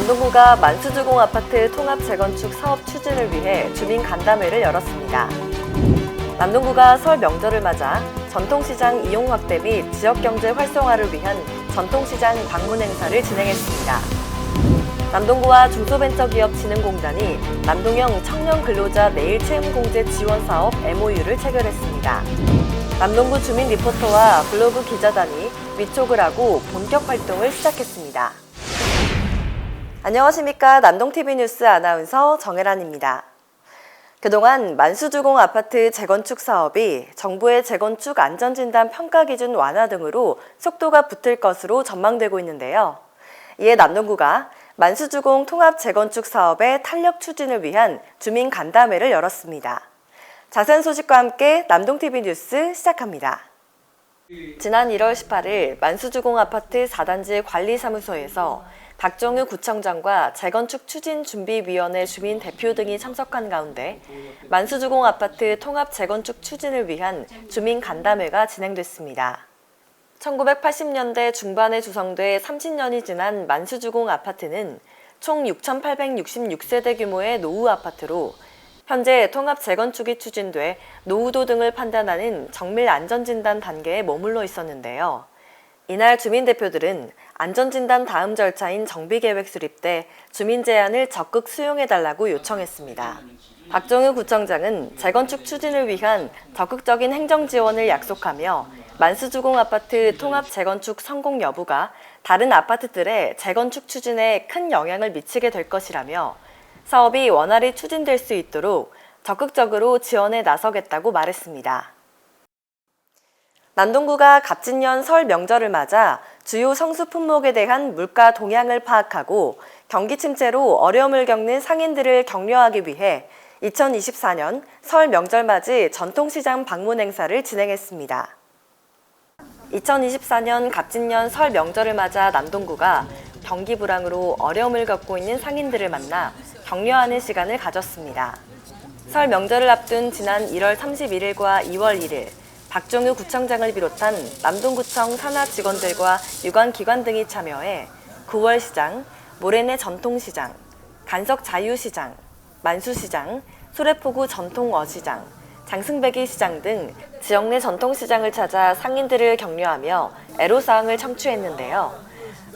남동구가 만수주공 아파트 통합 재건축 사업 추진을 위해 주민 간담회를 열었습니다. 남동구가 설 명절을 맞아 전통시장 이용 확대 및 지역경제 활성화를 위한 전통시장 방문 행사를 진행했습니다. 남동구와 중소벤처기업진흥공단이 남동형 청년근로자 내일체험공제 지원사업 MOU를 체결했습니다. 남동구 주민 리포터와 블로그 기자단이 위촉을 하고 본격 활동을 시작했습니다. 안녕하십니까. 남동TV 뉴스 아나운서 정혜란입니다. 그동안 만수주공 아파트 재건축 사업이 정부의 재건축 안전진단 평가기준 완화 등으로 속도가 붙을 것으로 전망되고 있는데요. 이에 남동구가 만수주공 통합 재건축 사업의 탄력 추진을 위한 주민 간담회를 열었습니다. 자세한 소식과 함께 남동TV 뉴스 시작합니다. 지난 1월 18일 만수주공 아파트 4단지 관리사무소에서 박정우 구청장과 재건축 추진준비위원회 주민 대표 등이 참석한 가운데 만수주공 아파트 통합 재건축 추진을 위한 주민 간담회가 진행됐습니다. 1980년대 중반에 조성돼 30년이 지난 만수주공 아파트는 총 6,866세대 규모의 노후 아파트로 현재 통합 재건축이 추진돼 노후도 등을 판단하는 정밀 안전진단 단계에 머물러 있었는데요. 이날 주민 대표들은 안전진단 다음 절차인 정비계획 수립 때 주민 제안을 적극 수용해달라고 요청했습니다. 박정우 구청장은 재건축 추진을 위한 적극적인 행정 지원을 약속하며 만수주공 아파트 통합 재건축 성공 여부가 다른 아파트들의 재건축 추진에 큰 영향을 미치게 될 것이라며 사업이 원활히 추진될 수 있도록 적극적으로 지원에 나서겠다고 말했습니다. 남동구가 갑진년 설 명절을 맞아 주요 성수 품목에 대한 물가 동향을 파악하고 경기 침체로 어려움을 겪는 상인들을 격려하기 위해 2024년 설 명절 맞이 전통시장 방문 행사를 진행했습니다. 2024년 갑진년 설 명절을 맞아 남동구가 경기 불황으로 어려움을 겪고 있는 상인들을 만나 격려하는 시간을 가졌습니다. 설 명절을 앞둔 지난 1월 31일과 2월 1일 박정우 구청장을 비롯한 남동구청 산하 직원들과 유관기관 등이 참여해 9월 시장, 모래내 전통시장, 간석 자유시장, 만수시장, 소래포구 전통어시장, 장승배기 시장 등 지역 내 전통시장을 찾아 상인들을 격려하며 애로사항을 청취했는데요.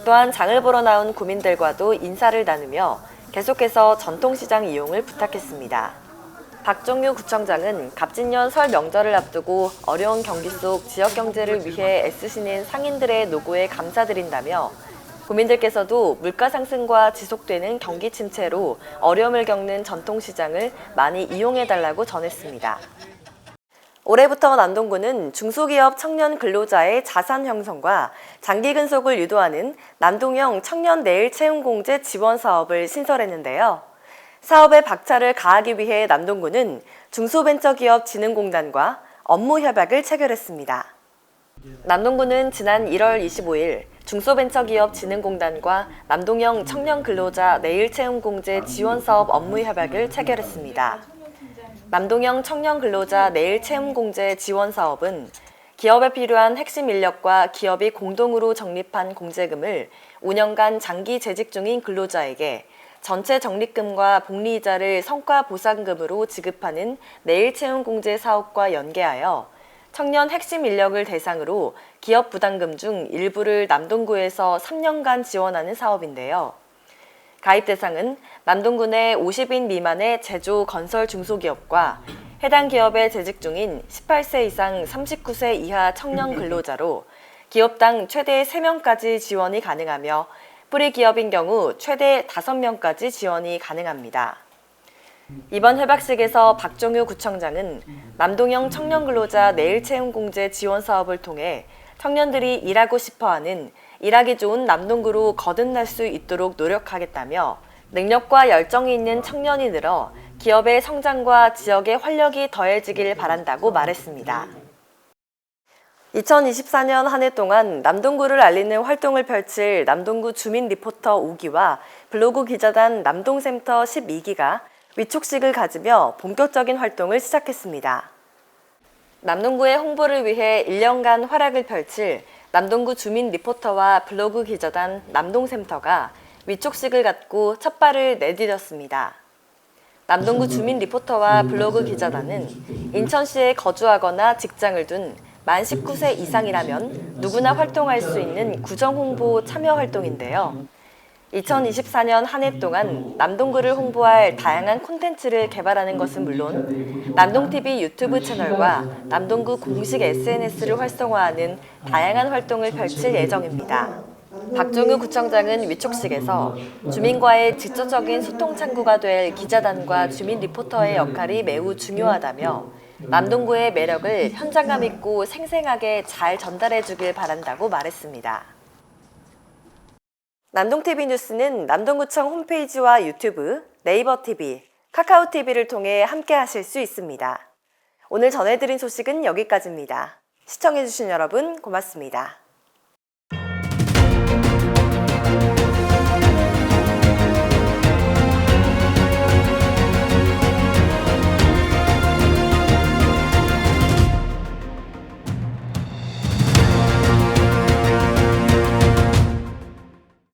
또한 장을 보러 나온 구민들과도 인사를 나누며 계속해서 전통시장 이용을 부탁했습니다. 박정유 구청장은 갑진년 설 명절을 앞두고 어려운 경기 속 지역 경제를 위해 애쓰시는 상인들의 노고에 감사드린다며 구민들께서도 물가 상승과 지속되는 경기 침체로 어려움을 겪는 전통시장을 많이 이용해달라고 전했습니다. 올해부터 남동구는 중소기업 청년 근로자의 자산 형성과 장기 근속을 유도하는 남동형 청년 내일 채용공제 지원 사업을 신설했는데요. 사업에 박차를 가하기 위해 남동구는 중소벤처기업진흥공단과 업무 협약을 체결했습니다. 남동구는 지난 1월 25일 중소벤처기업진흥공단과 남동형 청년근로자 내일채용공제 지원사업 업무 협약을 체결했습니다. 남동형 청년근로자 내일채용공제 지원사업은 기업에 필요한 핵심 인력과 기업이 공동으로 적립한 공제금을 5년간 장기 재직 중인 근로자에게 전체 적립금과 복리이자를 성과보상금으로 지급하는 내일채용공제 사업과 연계하여 청년 핵심 인력을 대상으로 기업 부담금 중 일부를 남동구에서 3년간 지원하는 사업인데요. 가입 대상은 남동구 내 50인 미만의 제조, 건설 중소기업과 해당 기업에 재직 중인 18세 이상 39세 이하 청년 근로자로 기업당 최대 3명까지 지원이 가능하며 뿌리 기업인 경우 최대 5명까지 지원이 가능합니다. 이번 협약식에서 박정유 구청장은 남동형 청년근로자 내일채용공제 지원 사업을 통해 청년들이 일하고 싶어하는 일하기 좋은 남동구로 거듭날 수 있도록 노력하겠다며 능력과 열정이 있는 청년이 늘어 기업의 성장과 지역의 활력이 더해지길 바란다고 말했습니다. 2024년 한 해 동안 남동구를 알리는 활동을 펼칠 남동구 주민 리포터 5기와 블로그 기자단 남동센터 12기가 위촉식을 가지며 본격적인 활동을 시작했습니다. 남동구의 홍보를 위해 1년간 활약을 펼칠 남동구 주민 리포터와 블로그 기자단 남동센터가 위촉식을 갖고 첫 발을 내디뎠습니다. 남동구 주민 리포터와 블로그 기자단은 인천시에 거주하거나 직장을 둔 만 19세 이상이라면 누구나 활동할 수 있는 구정홍보 참여 활동인데요. 2024년 한 해 동안 남동구를 홍보할 다양한 콘텐츠를 개발하는 것은 물론 남동TV 유튜브 채널과 남동구 공식 SNS를 활성화하는 다양한 활동을 펼칠 예정입니다. 박종우 구청장은 위촉식에서 주민과의 직접적인 소통 창구가 될 기자단과 주민 리포터의 역할이 매우 중요하다며 남동구의 매력을 현장감 있고 생생하게 잘 전달해 주길 바란다고 말했습니다. 남동TV 뉴스는 남동구청 홈페이지와 유튜브, 네이버 TV, 카카오 TV를 통해 함께 하실 수 있습니다. 오늘 전해드린 소식은 여기까지입니다. 시청해주신 여러분 고맙습니다.